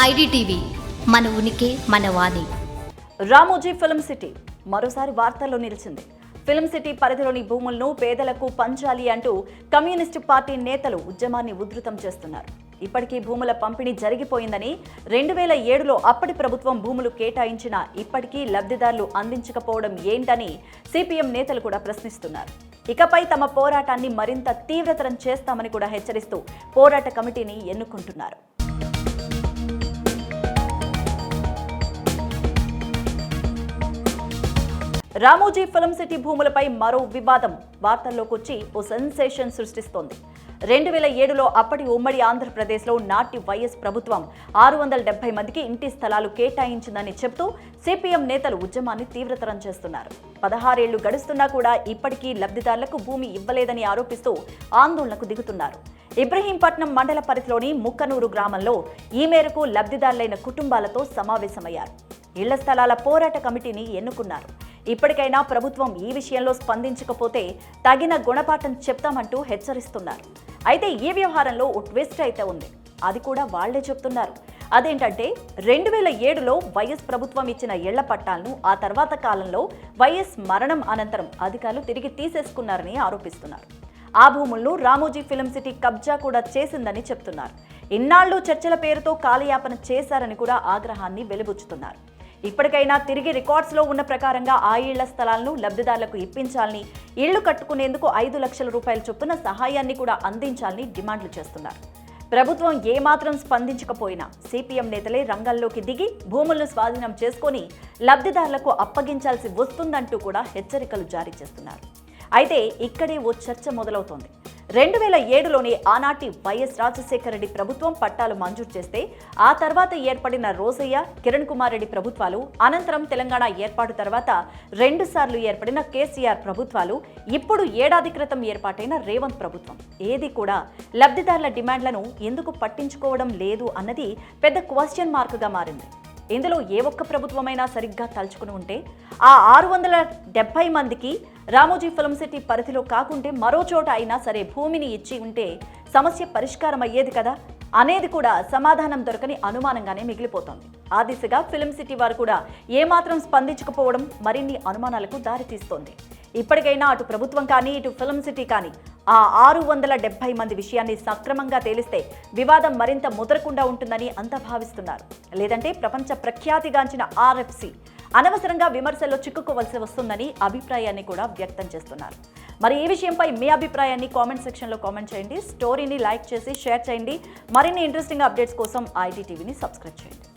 IDTV మన ఉనికి మన వాణి. రామోజీ ఫిల్మ్ సిటీ మరోసారి వార్తల్లో నిలిచింది. ఫిల్మ్ సిటీ పరిధిలోని భూములను పేదలకు పంచాలి అంటూ కమ్యూనిస్టు పార్టీ నేతలు ఉద్యమాన్ని ఉధృతం చేస్తున్నారు. ఇప్పటికీ భూముల పంపిణీ జరిగిపోయిందని, 2007లో అప్పటి ప్రభుత్వం భూములు కేటాయించినా ఇప్పటికీ లబ్ధిదారులు అందించకపోవడం ఏంటని సిపిఎం నేతలు కూడా ప్రశ్నిస్తున్నారు. ఇకపై తమ పోరాటాన్ని మరింత తీవ్రతరం చేస్తామని కూడా హెచ్చరిస్తూ పోరాట కమిటీని ఎన్నుకుంటున్నారు. రామోజీ ఫిల్మ్ సిటీ భూములపై మరో వివాదం వార్తల్లోకి వచ్చి ఓ సెన్సేషన్ సృష్టిస్తోంది. 2007లో అప్పటి ఉమ్మడి ఆంధ్రప్రదేశ్లో నాటి వైఎస్ ప్రభుత్వం 670 మందికి ఇంటి స్థలాలు కేటాయించిందని చెబుతూ సిపిఎం నేతలు ఉద్యమాన్ని తీవ్రతరం చేస్తున్నారు. 16 ఏళ్లు గడుస్తున్నా కూడా ఇప్పటికీ లబ్ధిదారులకు భూమి ఇవ్వలేదని ఆరోపిస్తూ ఆందోళనకు దిగుతున్నారు. ఇబ్రహీంపట్నం మండల పరిధిలోని ముక్కనూరు గ్రామంలో ఈ మేరకు లబ్ధిదారులైన కుటుంబాలతో సమావేశమయ్యారు. ఇళ్ల స్థలాల పోరాట కమిటీని ఎన్నుకున్నారు. ఇప్పటికైనా ప్రభుత్వం ఈ విషయంలో స్పందించకపోతే తగిన గుణపాఠం చెప్తామంటూ హెచ్చరిస్తున్నారు. అయితే ఈ వ్యవహారంలో ఓ ట్విస్ట్ అయితే ఉంది. అది కూడా వాళ్లే చెప్తున్నారు. అదేంటంటే 2007లో వైఎస్ ప్రభుత్వం ఇచ్చిన ఇళ్ల పట్టాలను ఆ తర్వాత కాలంలో వైఎస్ మరణం అనంతరం అధికారులు తిరిగి తీసేసుకున్నారని ఆరోపిస్తున్నారు. ఆ భూములను రామోజీ ఫిల్మ్ సిటీ కబ్జా కూడా చేసిందని చెప్తున్నారు. ఇన్నాళ్లు చర్చల పేరుతో కాలయాపన చేశారని కూడా ఆగ్రహాన్ని వెలిబుచ్చుతున్నారు. ఇప్పటికైనా తిరిగి రికార్డ్స్లో ఉన్న ప్రకారంగా ఆ ఇళ్ల స్థలాలను లబ్ధిదారులకు ఇప్పించాలని, ఇళ్లు కట్టుకునేందుకు 5 లక్షల రూపాయల చొప్పున సహాయాన్ని కూడా అందించాలని డిమాండ్లు చేస్తున్నారు. ప్రభుత్వం ఏమాత్రం స్పందించకపోయినా సిపిఎం నేతలే రంగంలోకి దిగి భూములను స్వాధీనం చేసుకొని లబ్ధిదారులకు అప్పగించాల్సి వస్తుందంటూ కూడా హెచ్చరికలు జారీ చేస్తున్నారు. అయితే ఇక్కడే ఓ చర్చ మొదలవుతోంది. 2007లోనే ఆనాటి వైఎస్ రాజశేఖర రెడ్డి ప్రభుత్వం పట్టాలు మంజూరు చేస్తే ఆ తర్వాత ఏర్పడిన రోజయ్య, కిరణ్ కుమార్ రెడ్డి ప్రభుత్వాలు, అనంతరం తెలంగాణ ఏర్పాటు తర్వాత 2 సార్లు ఏర్పడిన కేసీఆర్ ప్రభుత్వాలు, ఇప్పుడు ఏడాది క్రితం ఏర్పాటైన రేవంత్ ప్రభుత్వం ఏది కూడా లబ్ధిదారుల డిమాండ్లను ఎందుకు పట్టించుకోవడం లేదు అన్నది పెద్ద క్వశ్చన్ మార్కుగా మారింది. ఇందులో ఏ ఒక్క ప్రభుత్వమైనా సరిగ్గా తలుచుకుని ఉంటే ఆ 670 మందికి రామోజీ ఫిల్మ్ సిటీ పరిధిలో కాకుంటే మరో చోట అయినా సరే భూమిని ఇచ్చి ఉంటే సమస్య పరిష్కారం అయ్యేది కదా అనేది కూడా సమాధానం దొరకని అనుమానంగానే మిగిలిపోతోంది. ఆ దిశగా ఫిల్మ్ సిటీ వారు కూడా ఏమాత్రం స్పందించకపోవడం మరిన్ని అనుమానాలకు దారితీస్తోంది. ఇప్పటికైనా అటు ప్రభుత్వం కానీ ఇటు ఫిల్మ్ సిటీ కానీ ఆ 670 మంది విషయాన్ని సక్రమంగా తేలిస్తే వివాదం మరింత ముదరకుండా ఉంటుందని అంతా భావిస్తున్నారు. లేదంటే ప్రపంచ ప్రఖ్యాతిగాంచిన ఆర్ఎఫ్సి అనవసరంగా విమర్శల్లో చిక్కుకోవలసి వస్తుందని అభిప్రాయాన్ని కూడా వ్యక్తం చేస్తున్నారు. మరి ఈ విషయంపై మీ అభిప్రాయాన్ని కామెంట్ సెక్షన్లో కామెంట్ చేయండి. స్టోరీని లైక్ చేసి షేర్ చేయండి. మరిన్ని ఇంట్రెస్టింగ్ అప్డేట్స్ కోసం ఐడిటీవీని సబ్స్క్రైబ్ చేయండి.